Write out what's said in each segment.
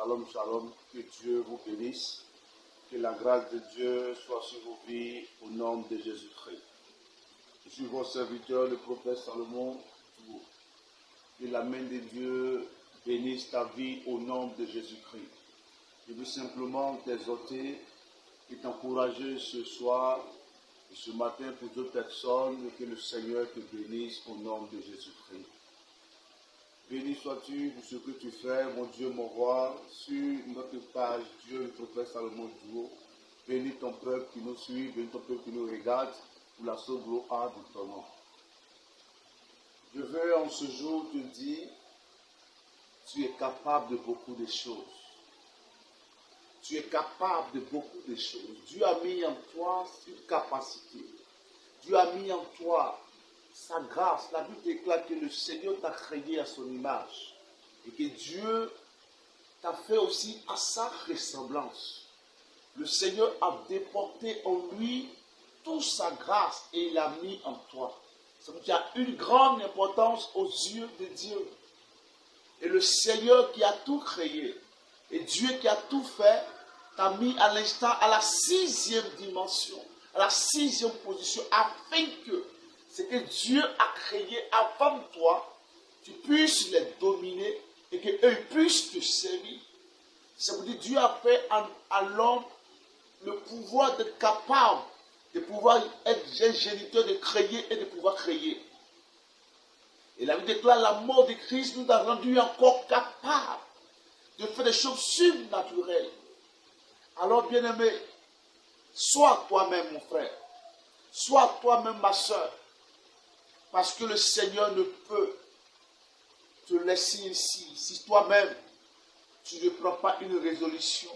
Shalom, shalom. Que Dieu vous bénisse. Que la grâce de Dieu soit sur vos vies au nom de Jésus-Christ. Je suis votre serviteur, le prophète Salomon. Que la main de Dieu bénisse ta vie au nom de Jésus-Christ. Je veux simplement t'exhorter et t'encourager ce soir et ce matin pour d'autres personnes, que le Seigneur te bénisse au nom de Jésus-Christ. Béni sois-tu pour ce que tu fais, mon Dieu, mon roi, sur notre page Dieu, le prophète Salomon Duo. Bénis ton peuple qui nous suit, bénis ton peuple qui nous regarde, pour la seule gloire de ton nom. Je veux en ce jour te dire, tu es capable de beaucoup de choses. Tu es capable de beaucoup de choses. Dieu a mis en toi une capacité. Dieu a mis en toi sa grâce. La Bible déclare que le Seigneur t'a créé à son image. Et que Dieu t'a fait aussi à sa ressemblance. Le Seigneur a déporté en lui toute sa grâce et il l'a mis en toi. Ça veut dire qu'il y a une grande importance aux yeux de Dieu. Et le Seigneur qui a tout créé, et Dieu qui a tout fait, t'a mis à l'instant à la 6e dimension, à la 6e position, afin que ce que Dieu a créé avant toi, tu puisses les dominer et qu'eux puissent te servir. Ça veut dire que Dieu a fait à l'homme le pouvoir d'être capable, de pouvoir être géniteur, de créer et de pouvoir créer. Et la Bible déclare la mort de Christ nous a rendus encore capables de faire des choses surnaturelles. Alors, bien-aimé, sois toi-même, mon frère. Sois toi-même, ma soeur. Parce que le Seigneur ne peut te laisser ici si toi-même, tu ne prends pas une résolution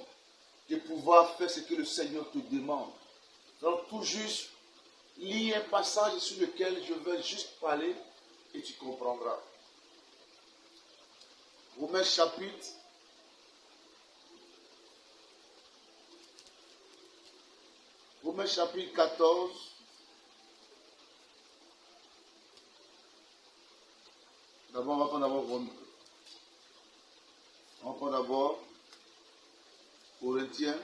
de pouvoir faire ce que le Seigneur te demande. Donc, tout juste, lis un passage sur lequel je vais juste parler et tu comprendras. Romains chapitre 14. D'abord, on va prendre d'abord Corinthiens,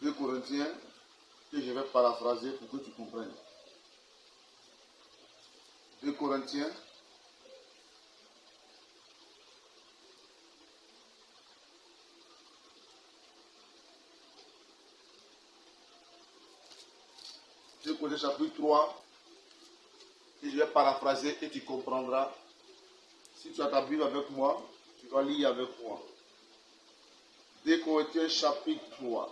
2 Corinthiens, que je vais paraphraser pour que tu comprennes. 2 Corinthiens, chapitre 3, que je vais paraphraser et tu comprendras. Si tu as ta Bible avec moi, tu vas lire avec moi. 2 Corinthiens chapitre 3,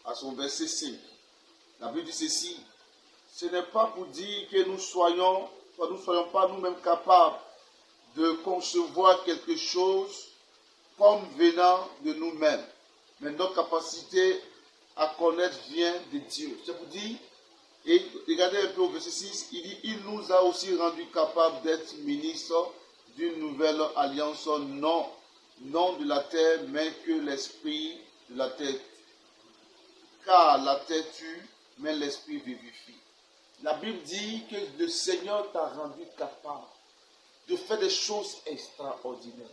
à son verset 5. La Bible dit ceci: ce n'est pas pour dire que nous soyons pas nous-mêmes capables de concevoir quelque chose comme venant de nous-mêmes, mais notre capacité à connaître vient de Dieu. C'est pour dire, et regardez un peu au verset 6, il dit, il nous a aussi rendus capables d'être ministres d'une nouvelle alliance, non de la terre, mais que l'esprit de la terre. Car la terre tue, mais l'esprit vivifie. La Bible dit que le Seigneur t'a rendu capable de faire des choses extraordinaires.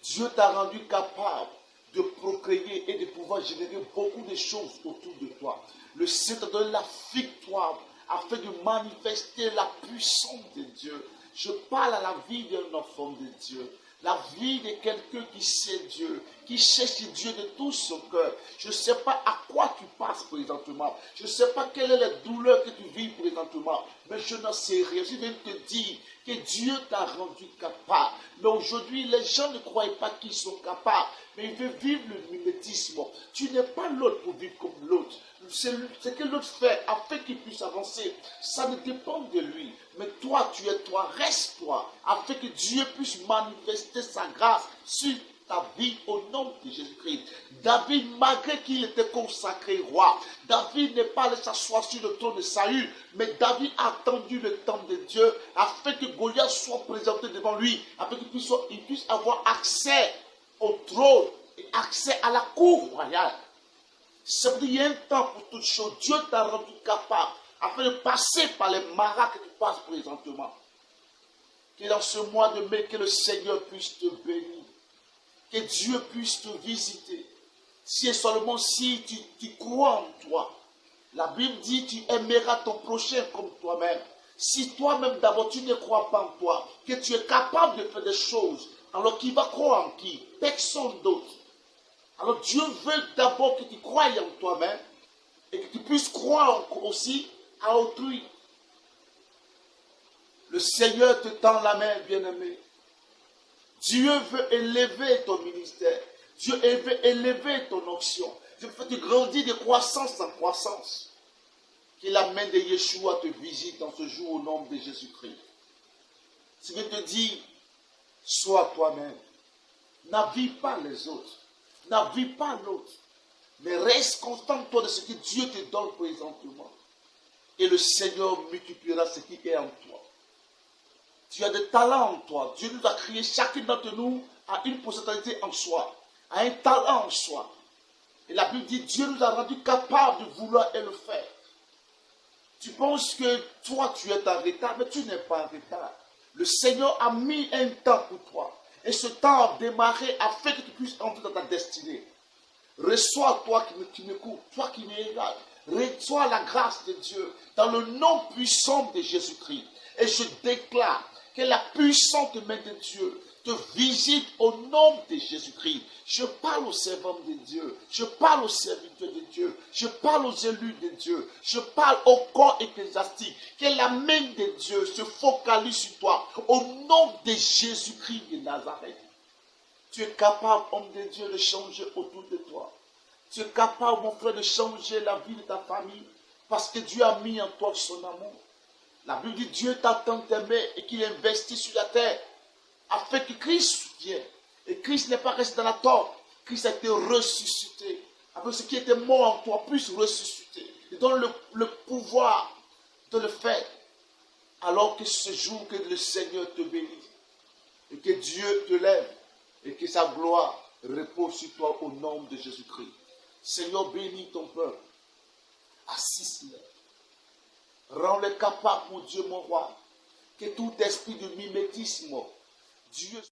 Dieu t'a rendu capable de procréer et de pouvoir générer beaucoup de choses autour de toi. Le Seigneur t'a donné la victoire afin de manifester la puissance de Dieu. Je parle à la vie d'un enfant de Dieu. La vie de quelqu'un qui sait Dieu, qui cherche Dieu de tout son cœur. Je ne sais pas à quoi tu passes présentement. Je ne sais pas quelle est la douleur que tu vis présentement. Mais je n'en sais rien. Je viens de te dire que Dieu t'a rendu capable. Mais aujourd'hui, les gens ne croient pas qu'ils sont capables. Mais ils veulent vivre le mimétisme. Tu n'es pas l'autre pour vivre comme l'autre. Ce que l'autre fait afin qu'il puisse avancer, ça ne dépend de lui. Mais toi, tu es toi, reste toi, afin que Dieu puisse manifester sa grâce sur ta vie au nom de Jésus-Christ. David, malgré qu'il était consacré roi, David n'est pas allé s'asseoir sur le trône de Saül, mais David a attendu le temps de Dieu afin que Goliath soit présenté devant lui, afin qu'il puisse avoir accès au trône et accès à la cour royale. Ça veut dire qu'il y a un temps pour toutes choses. Dieu t'a rendu capable afin de passer par les maras que tu passes présentement. Que dans ce mois de mai, que le Seigneur puisse te bénir. que Dieu puisse te visiter. Si et seulement si tu crois en toi. La Bible dit tu aimeras ton prochain comme toi-même. Si toi-même d'abord tu ne crois pas en toi, que tu es capable de faire des choses, alors qui va croire en qui? Personne d'autre. Alors Dieu veut d'abord que tu croies en toi-même et que tu puisses croire aussi à autrui. Le Seigneur te tend la main, bien-aimé. Dieu veut élever ton ministère. Dieu veut élever ton onction. Dieu veut te grandir de croissance en croissance. Que la main de Yeshua te visite en ce jour au nom de Jésus-Christ. Ce que te dit, sois toi-même. N'avis pas les autres. N'avis pas l'autre. Mais reste constant toi de ce que Dieu te donne présentement. Et le Seigneur multipliera ce qui est en toi. Tu as des talents en toi. Dieu nous a créé, chacun d'entre nous a une potentialité en soi, a un talent en soi. Et la Bible dit, Dieu nous a rendu capables de vouloir et le faire. Tu penses que toi, tu es en retard, mais tu n'es pas en retard. Le Seigneur a mis un temps pour toi. Et ce temps a démarré afin que tu puisses entrer dans ta destinée. Reçois toi qui m'écoutes, toi qui me regardes. Reçois la grâce de Dieu dans le nom puissant de Jésus-Christ. Et je déclare que la puissante main de Dieu te visite au nom de Jésus-Christ. Je parle aux servants de Dieu. Je parle aux serviteurs de Dieu. Je parle aux élus de Dieu. Je parle au corps ecclésiastique. Que la main de Dieu se focalise sur toi au nom de Jésus-Christ de Nazareth. Tu es capable, homme de Dieu, de changer autour de toi. Tu es capable, mon frère, de changer la vie de ta famille parce que Dieu a mis en toi son amour. La Bible dit Dieu t'a tant aimé et qu'il investit sur la terre afin que Christ vienne. Et Christ n'est pas resté dans la tombe. Christ a été ressuscité. Afin que ce qui était mort en toi puisse ressusciter. Il donne le pouvoir de le faire. Alors que ce jour que le Seigneur te bénisse et que Dieu te lève et que sa gloire repose sur toi au nom de Jésus-Christ. Seigneur, bénis ton peuple. Assiste-les. Rends-les capables, mon Dieu, mon roi, que tout esprit de mimétisme, Dieu